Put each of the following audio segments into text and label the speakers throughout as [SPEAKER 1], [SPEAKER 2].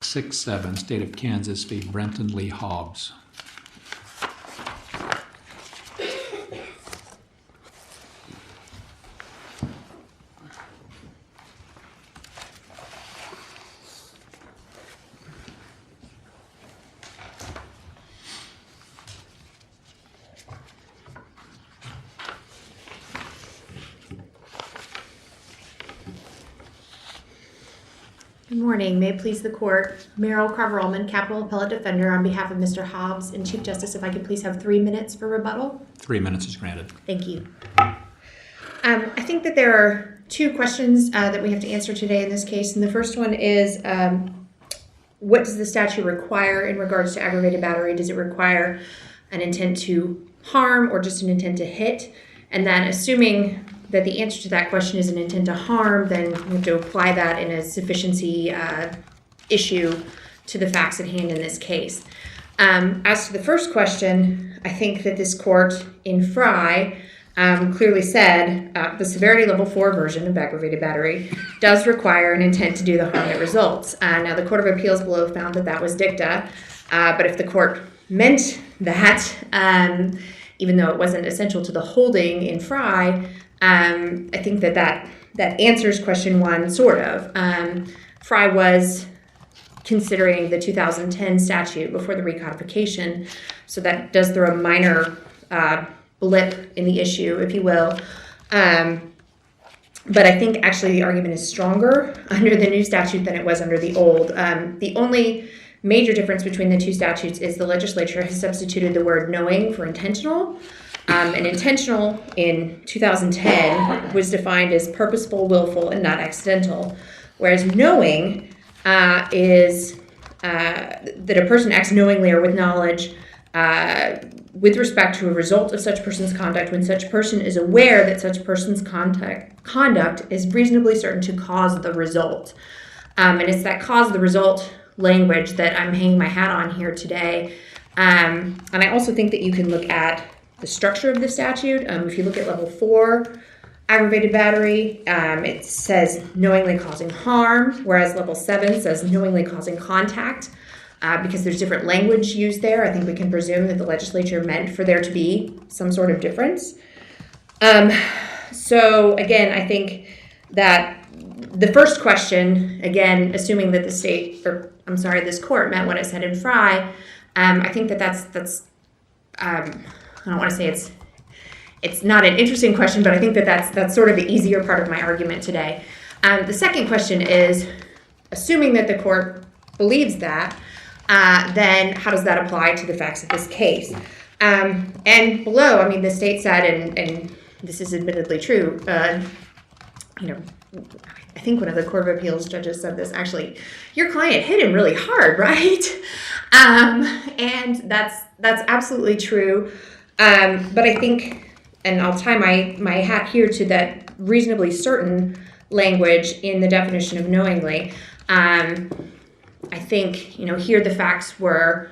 [SPEAKER 1] 6-7, State of Kansas v. Brenton Lee Hobbs.
[SPEAKER 2] Good morning. May it please the court. Meryl Carver-Ullman, Capital Appellate Defender, on behalf of Mr. Hobbs and Chief Justice, if I could please have 3 minutes for rebuttal.
[SPEAKER 1] 3 minutes is granted.
[SPEAKER 2] Thank you. I think that there are two questions that we have to answer today in this case. And the first one is, what does the statute require in regards to aggravated battery? Does it require an intent to harm or just an intent to hit? And then assuming that the answer to that question is an intent to harm, then we have to apply that in a sufficiency issue to the facts at hand in this case. As to the first question, I think that this court in Fry clearly said the severity level 4 version of aggravated battery does require an intent to do the harm that results. Now, the Court of Appeals below found that that was dicta, but if the court meant that, even though it wasn't essential to the holding in Fry, I think that answers question 1, sort of. Fry was considering the 2010 statute before the recodification, so that does throw a minor blip in the issue, if you will. But I think actually the argument is stronger under the new statute than it was under the old. The only major difference between the two statutes is the legislature has substituted the word knowing for intentional. And intentional in 2010 was defined as purposeful, willful, and not accidental, whereas knowing is that a person acts knowingly or with knowledge with respect to a result of such person's conduct when such person is aware that such person's conduct is reasonably certain to cause the result. And it's that cause the result language that I'm hanging my hat on here today. And I also think that you can look at the structure of the statute. If you look at level 4, aggravated battery, it says knowingly causing harm, whereas level 7 says knowingly causing contact. Because there's different language used there, I think we can presume that the legislature meant for there to be some sort of difference. So again, I think that the first question, again, assuming that this court meant what it said in Fry, I think that's I don't want to say it's not an interesting question, but I think that that's sort of the easier part of my argument today. The second question is, assuming that the court believes that, then how does that apply to the facts of this case? And below, I mean, the state said, and this is admittedly true, I think one of the Court of Appeals judges said this, actually, your client hit him really hard, right? And that's absolutely true. But I think, and I'll tie my hat here to that reasonably certain language in the definition of knowingly. I think, here the facts were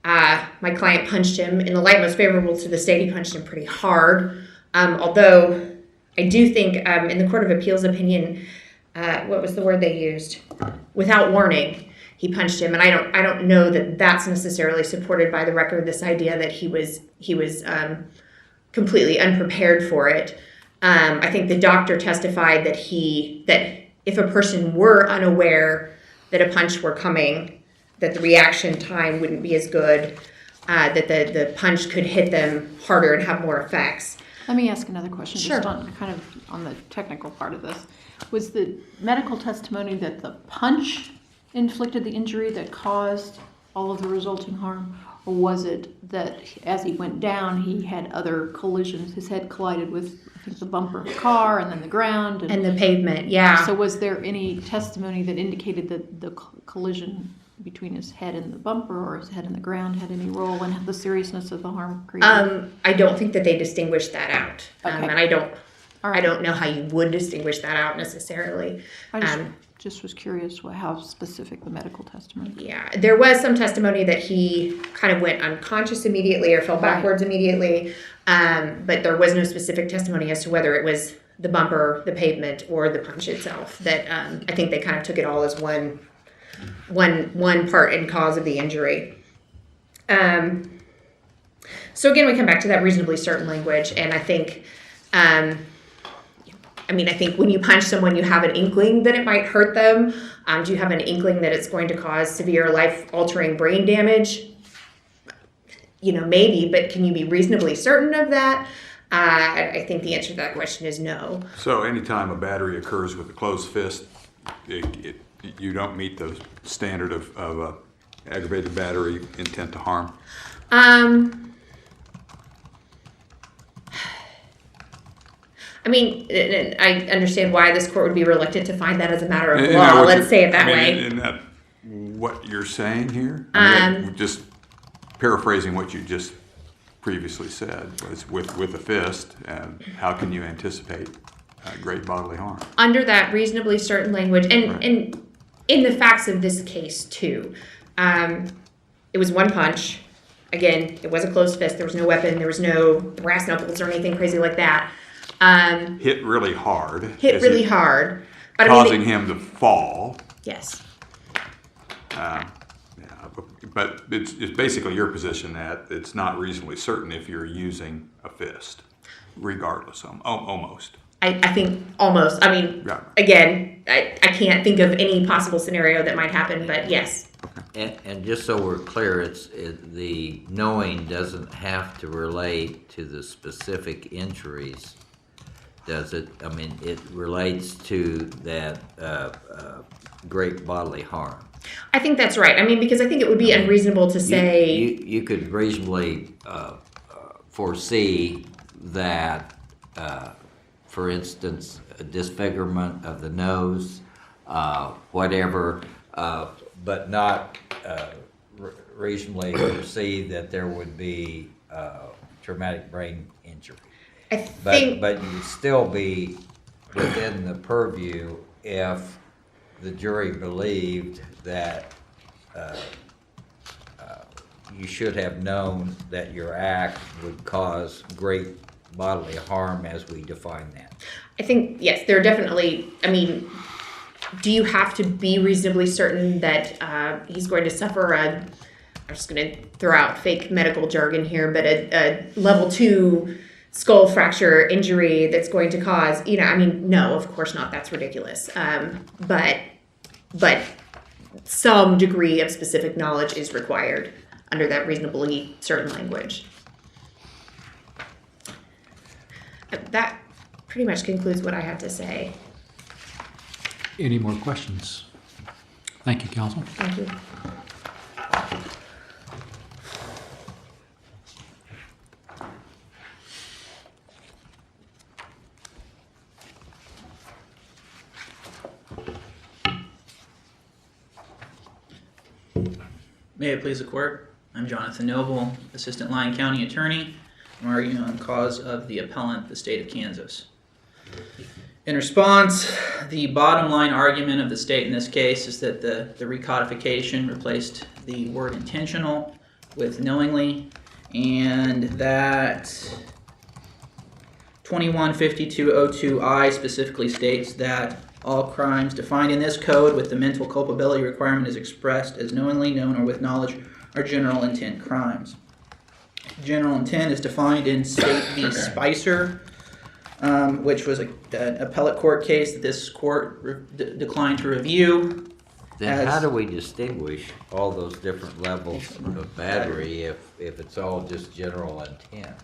[SPEAKER 2] my client punched him in the light most favorable to the state. He punched him pretty hard. Although I do think in the Court of Appeals opinion, what was the word they used? Without warning, he punched him, and I don't know that that's necessarily supported by the record. This idea that he was completely unprepared for it. I think the doctor testified that if a person were unaware that a punch were coming, that the reaction time wouldn't be as good, that the punch could hit them harder and have more effects.
[SPEAKER 3] Let me ask another question.
[SPEAKER 2] Sure.
[SPEAKER 3] Just on the technical part of this. Was the medical testimony that the punch inflicted the injury that caused all of the resulting harm? Or was it that as he went down, he had other collisions? His head collided with, I think, the bumper of the car and then the ground.
[SPEAKER 2] And the pavement, yeah.
[SPEAKER 3] So was there any testimony that indicated that the collision between his head and the bumper or his head and the ground had any role in the seriousness of the harm created?
[SPEAKER 2] I don't think that they distinguished that out.
[SPEAKER 3] Okay.
[SPEAKER 2] And I don't know how you would distinguish that out necessarily.
[SPEAKER 3] I just was curious how specific the medical testimony.
[SPEAKER 2] Yeah, there was some testimony that he kind of went unconscious immediately or fell backwards immediately, but there was no specific testimony as to whether it was the bumper, the pavement, or the punch itself. That I think they kind of took it all as one one part and cause of the injury. So again, we come back to that reasonably certain language, and I think, I think when you punch someone, you have an inkling that it might hurt them. Do you have an inkling that it's going to cause severe life-altering brain damage? Maybe, but can you be reasonably certain of that? I think the answer to that question is no.
[SPEAKER 4] So anytime a battery occurs with a closed fist, you don't meet the standard of aggravated battery intent to harm?
[SPEAKER 2] I understand why this court would be reluctant to find that as a matter of law. Let's say it that way.
[SPEAKER 4] Isn't that what you're saying here? Just paraphrasing what you just previously said, was with a fist, and how can you anticipate great bodily harm?
[SPEAKER 2] Under that reasonably certain language, and in the facts of this case too, it was one punch. Again, it was a closed fist. There was no weapon. There was no brass knuckles or anything crazy like that.
[SPEAKER 4] Hit really hard.
[SPEAKER 2] Hard. But
[SPEAKER 4] causing him to fall.
[SPEAKER 2] Yes.
[SPEAKER 4] But it's basically your position that it's not reasonably certain if you're using a fist, regardless, almost.
[SPEAKER 2] I think almost. Again, I can't think of any possible scenario that might happen, but yes.
[SPEAKER 5] And just so we're clear, the knowing doesn't have to relate to the specific injuries, does it? It relates to that great bodily harm.
[SPEAKER 2] I think that's right. Because I think it would be unreasonable to say...
[SPEAKER 5] You could reasonably foresee that, for instance, a disfigurement of the nose, whatever, but not reasonably foresee that there would be traumatic brain injury. But you'd still be within the purview if the jury believed that you should have known that your act would cause great bodily harm as we define that.
[SPEAKER 2] I think, yes, there are definitely, do you have to be reasonably certain that he's going to suffer I'm just going to throw out fake medical jargon here, but a level 2 skull fracture injury that's going to cause, no, of course not. That's ridiculous. But some degree of specific knowledge is required under that reasonably certain language. That pretty much concludes what I have to say.
[SPEAKER 1] Any more questions? Thank you, counsel.
[SPEAKER 2] Thank you.
[SPEAKER 6] May it please the court. I'm Jonathan Noble, Assistant Lyon County Attorney. I'm arguing on cause of the appellant, the state of Kansas. In response, the bottom line argument of the state in this case is that the recodification replaced the word intentional with knowingly, and that 215202I specifically states that all crimes defined in this code with the mental culpability requirement is expressed as knowingly, known, or with knowledge are general intent crimes. General intent is defined in State v. Spicer, which was an appellate court case that this court declined to review.
[SPEAKER 5] Then how do we distinguish all those different levels of battery if it's all just general intent?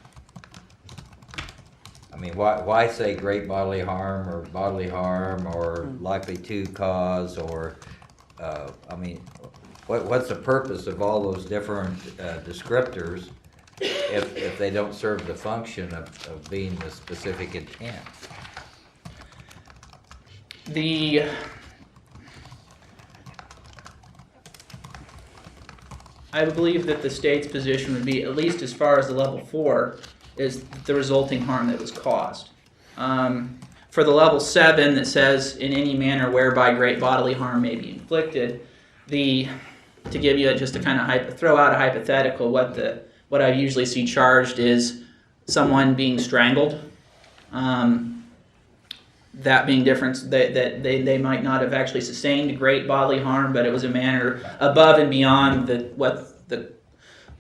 [SPEAKER 5] Why say great bodily harm or likely to cause or, what's the purpose of all those different descriptors if they don't serve the function of being the specific intent?
[SPEAKER 6] I believe that the state's position would be, at least as far as the level 4, is the resulting harm that was caused. For the level 7 that says in any manner whereby great bodily harm may be inflicted, to give you just to kind of throw out a hypothetical, what I usually see charged is someone being strangled. that being difference that they might not have actually sustained great bodily harm, but it was a manner above and beyond what the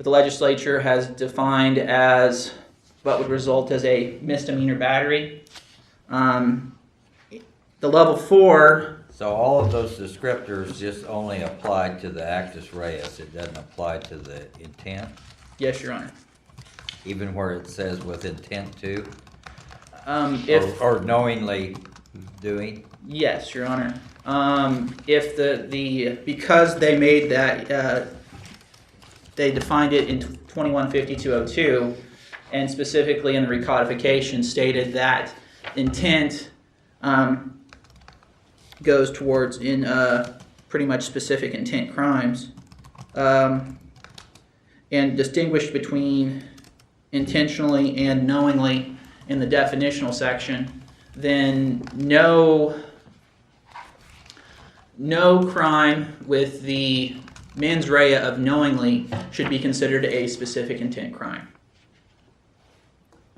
[SPEAKER 6] legislature has defined as what would result as a misdemeanor battery. The level 4.
[SPEAKER 5] So all of those descriptors just only apply to the actus reus, it doesn't apply to the intent,
[SPEAKER 6] Yes, Your Honor.
[SPEAKER 5] even where it says with intent to,
[SPEAKER 6] If
[SPEAKER 5] or knowingly doing?
[SPEAKER 6] Yes, Your Honor. If the because they made that they defined it in 215202, and specifically in the recodification stated that intent goes towards in pretty much specific intent crimes, and distinguished between intentionally and knowingly in the definitional section, then no crime with the mens rea of knowingly should be considered a specific intent crime.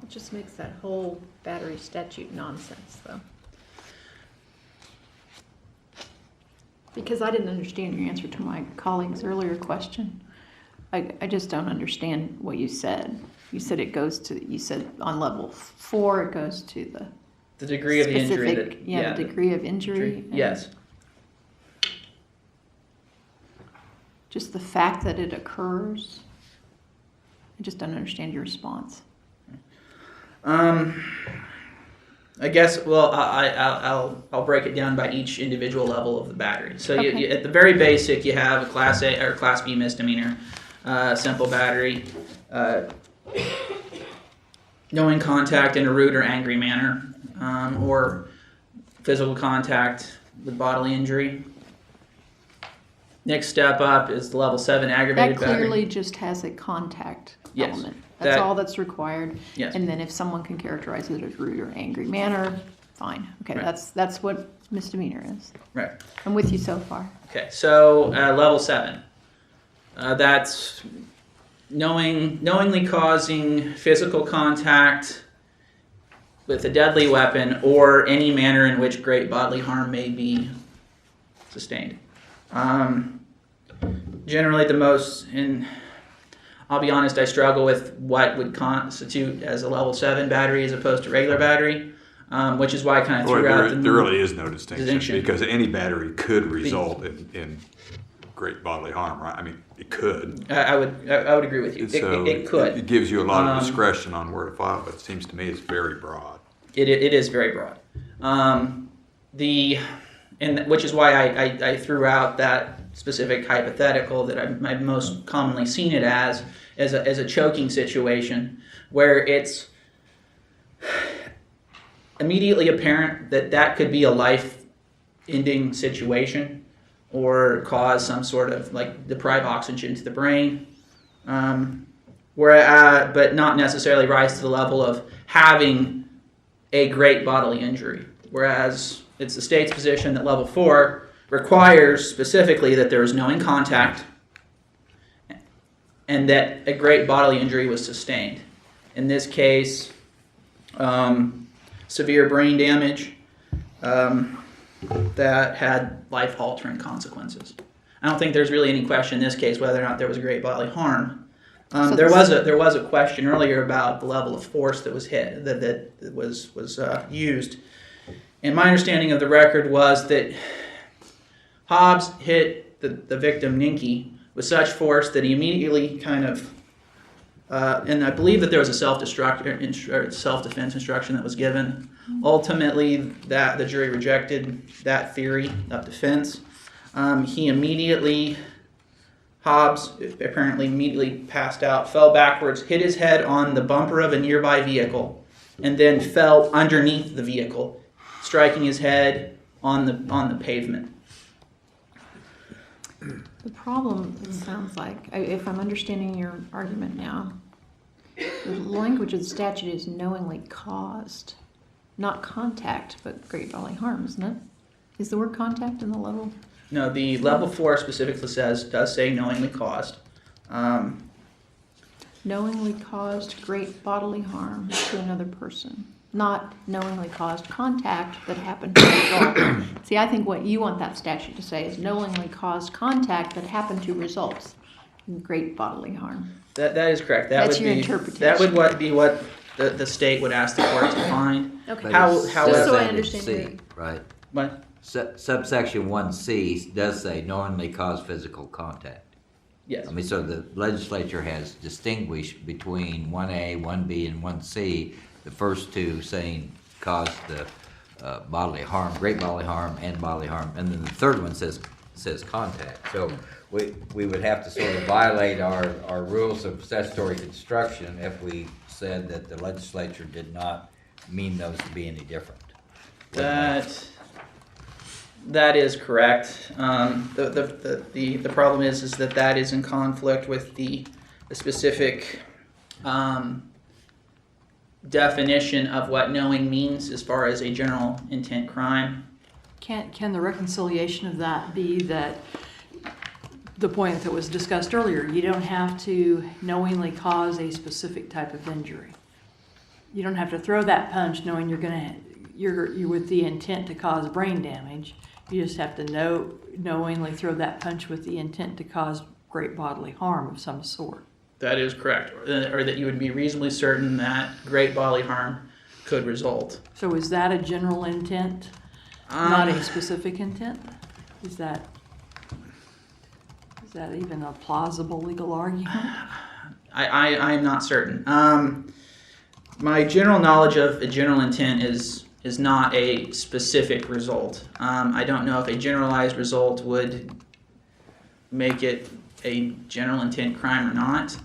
[SPEAKER 3] It just makes that whole battery statute nonsense, though. Because I didn't understand your answer to my colleague's earlier question. I just don't understand what you said. You said it goes to, you said on level 4 it goes to the
[SPEAKER 6] degree of the injury.
[SPEAKER 3] specific, the degree of injury. and
[SPEAKER 6] Yes.
[SPEAKER 3] Just the fact that it occurs. I just don't understand your response.
[SPEAKER 6] I guess. Well, I'll break it down by each individual level of the battery. So
[SPEAKER 3] Okay.
[SPEAKER 6] you, at the very basic, you have a Class A or Class B misdemeanor, simple battery, knowing contact in a rude or angry manner, or physical contact with bodily injury. Next step up is the level 7 aggravated
[SPEAKER 3] That clearly
[SPEAKER 6] battery.
[SPEAKER 3] just has a contact
[SPEAKER 6] Yes.
[SPEAKER 3] element. That's
[SPEAKER 6] That-
[SPEAKER 3] all that's required.
[SPEAKER 6] Yes.
[SPEAKER 3] And then if someone can characterize it as rude or angry manner, fine. Okay,
[SPEAKER 6] Right.
[SPEAKER 3] that's what misdemeanor is.
[SPEAKER 6] Right.
[SPEAKER 3] I'm with you so far.
[SPEAKER 6] Okay, so level 7. That's knowingly causing physical contact with a deadly weapon or any manner in which great bodily harm may be sustained. Generally, the most, and I'll be honest, I struggle with what would constitute as a level 7 battery as opposed to regular battery, which is why I kind of threw out the
[SPEAKER 4] There really is no distinction,
[SPEAKER 6] distinction.
[SPEAKER 4] because any battery could result in great bodily harm, right? I mean, it could.
[SPEAKER 6] I would agree with you.
[SPEAKER 4] So
[SPEAKER 6] It could.
[SPEAKER 4] It gives you a lot of discretion on where to file, but it seems to me it's very broad.
[SPEAKER 6] It is very broad. Which is why I threw out that specific hypothetical that I've most commonly seen it as a choking situation, where it's immediately apparent that could be a life-ending situation, or cause some sort of deprive oxygen to the brain, but not necessarily rise to the level of having a great bodily injury. Whereas it's the state's position that level 4 requires specifically that there is knowing contact and that a great bodily injury was sustained. In this case, severe brain damage that had life-altering consequences. I don't think there's really any question in this case whether or not there was great bodily harm. There was a question earlier about the level of force that was hit, that was used. And my understanding of the record was that Hobbs hit the victim, Ninky, with such force that he immediately kind of, and I believe that there was a self-defense instruction that was given. Ultimately, that the jury rejected that theory of defense. Hobbs apparently immediately passed out, fell backwards, hit his head on the bumper of a nearby vehicle, and then fell underneath the vehicle, striking his head on the pavement.
[SPEAKER 3] The problem, it sounds like, if I'm understanding your argument now, the language of the statute is knowingly caused, not contact, but great bodily harm, isn't it? Is the word contact in the level?
[SPEAKER 6] No, the level 4 specifically does say knowingly caused.
[SPEAKER 3] Knowingly caused great bodily harm to another person. not knowingly caused contact that happened to result. See, I think what you want that statute to say is knowingly caused contact that happened to result in great bodily harm.
[SPEAKER 6] That is correct.
[SPEAKER 3] That's
[SPEAKER 6] would
[SPEAKER 3] your
[SPEAKER 6] be,
[SPEAKER 3] interpretation.
[SPEAKER 6] That would be what the state would ask the court to find.
[SPEAKER 3] Okay.
[SPEAKER 5] But
[SPEAKER 6] How-
[SPEAKER 5] it's
[SPEAKER 6] how-
[SPEAKER 3] Just so I
[SPEAKER 5] subsection
[SPEAKER 3] understand
[SPEAKER 5] C,
[SPEAKER 3] your-
[SPEAKER 5] right?
[SPEAKER 6] What?
[SPEAKER 5] Subsection 1C does say knowingly cause physical contact.
[SPEAKER 6] Yes.
[SPEAKER 5] I mean, so the legislature has distinguished between 1A, 1B, and 1C, the first two saying cause the bodily harm, great bodily harm, and bodily harm, and then the third one says contact. So we would have to sort of violate our rules of statutory construction if we said that the legislature did not mean those to be any different.
[SPEAKER 6] That is correct. The problem is that is in conflict with the specific definition of what knowing means as far as a general intent crime.
[SPEAKER 7] Can the reconciliation of that be that the point that was discussed earlier, you don't have to knowingly cause a specific type of injury? You don't have to throw that punch knowing you're with the intent to cause brain damage. You just have to knowingly throw that punch with the intent to cause great bodily harm of some sort.
[SPEAKER 6] That is correct, or that you would be reasonably certain that great bodily harm could result.
[SPEAKER 7] So is that a general intent, not a specific intent? Is that even a plausible legal argument?
[SPEAKER 6] I am not certain. My general knowledge of a general intent is not a specific result. I don't know if a generalized result would make it a general intent crime or not.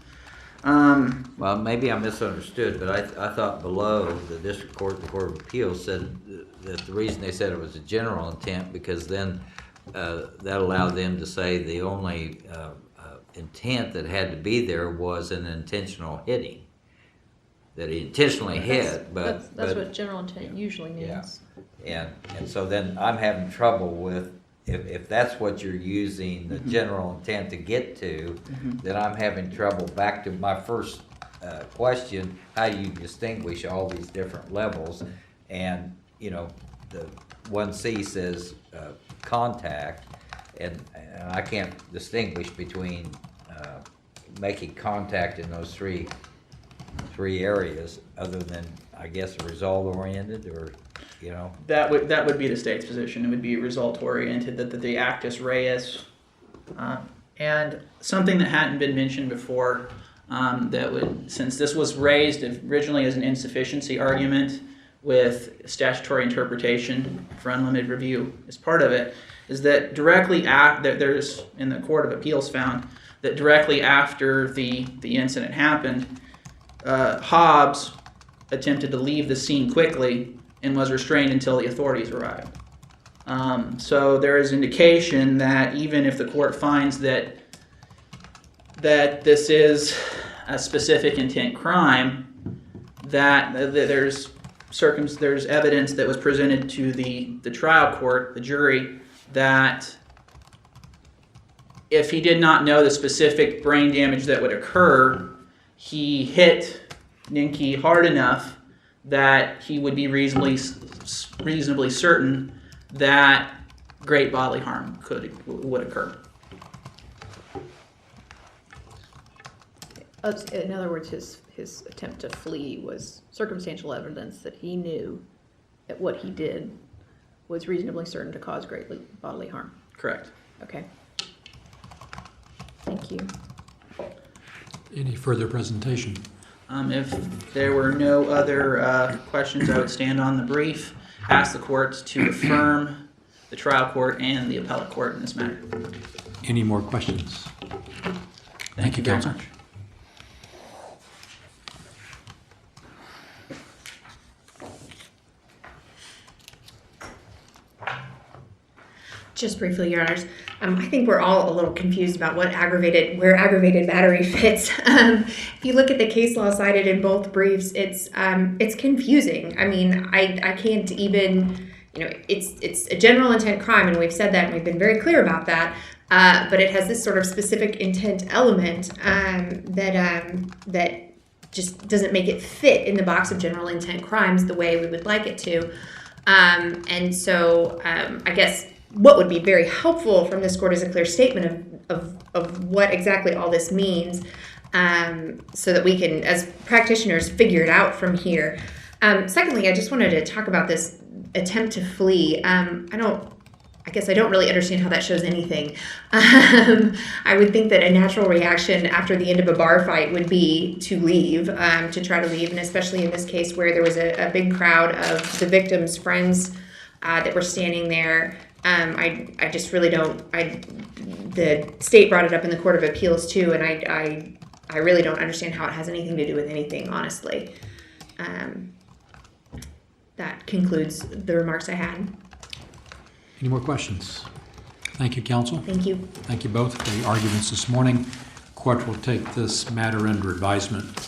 [SPEAKER 5] Well, maybe I misunderstood, but I thought below the district court, the Court of Appeals said that the reason they said it was a general intent because then that allowed them to say the only intent that had to be there was an intentional hitting. That he intentionally hit,
[SPEAKER 3] That's
[SPEAKER 5] but
[SPEAKER 3] what general intent usually means.
[SPEAKER 5] and so then I'm having trouble with if that's what you're using the general intent to get to, then I'm having trouble back to my first question, how do you distinguish all these different levels? And, you know, the 1C says contact, and I can't distinguish between making contact in those three areas other than, I guess, result-oriented or, you know.
[SPEAKER 6] That would be the state's position. It would be result-oriented, that the actus reus. And something that hadn't been mentioned before, since this was raised originally as an insufficiency argument with statutory interpretation for unlimited review as part of it, is that there's, in the Court of Appeals found, that directly after the incident happened, Hobbs attempted to leave the scene quickly and was restrained until the authorities arrived. So there is indication that even if the court finds that this is a specific intent crime, that there's evidence that was presented to the trial court, the jury, that if he did not know the specific brain damage that would occur, he hit Ninke hard enough that he would be reasonably certain that great bodily harm would occur.
[SPEAKER 3] In other words, his attempt to flee was circumstantial evidence that he knew that what he did was reasonably certain to cause great bodily harm.
[SPEAKER 6] Correct.
[SPEAKER 3] Okay. Thank you.
[SPEAKER 1] Any further presentation?
[SPEAKER 6] If there were no other questions, I would stand on the brief, ask the courts to affirm the trial court and the appellate court in this matter.
[SPEAKER 1] Any more questions? Thank you,
[SPEAKER 6] very
[SPEAKER 1] Counsel.
[SPEAKER 6] much.
[SPEAKER 2] Just briefly, Your Honors, I think we're all a little confused about where aggravated battery fits. If you look at the case law cited in both briefs, it's confusing. I mean, I can't even, it's a general intent crime, and we've said that, and we've been very clear about that. But it has this sort of specific intent element that just doesn't make it fit in the box of general intent crimes the way we would like it to. And so I guess what would be very helpful from this court is a clear statement of what exactly all this means, so that we can, as practitioners, figure it out from here. Secondly, I just wanted to talk about this attempt to flee. I guess I don't really understand how that shows anything. I would think that a natural reaction after the end of a bar fight would be to leave, to try to leave, and especially in this case where there was a big crowd of the victim's friends that were standing there. I just really don't. The state brought it up in the Court of Appeals too, and I really don't understand how it has anything to do with anything, honestly. That concludes the remarks I had.
[SPEAKER 1] Any more questions? Thank you, counsel.
[SPEAKER 2] Thank you.
[SPEAKER 1] Thank you both for the arguments this morning. Court will take this matter under advisement.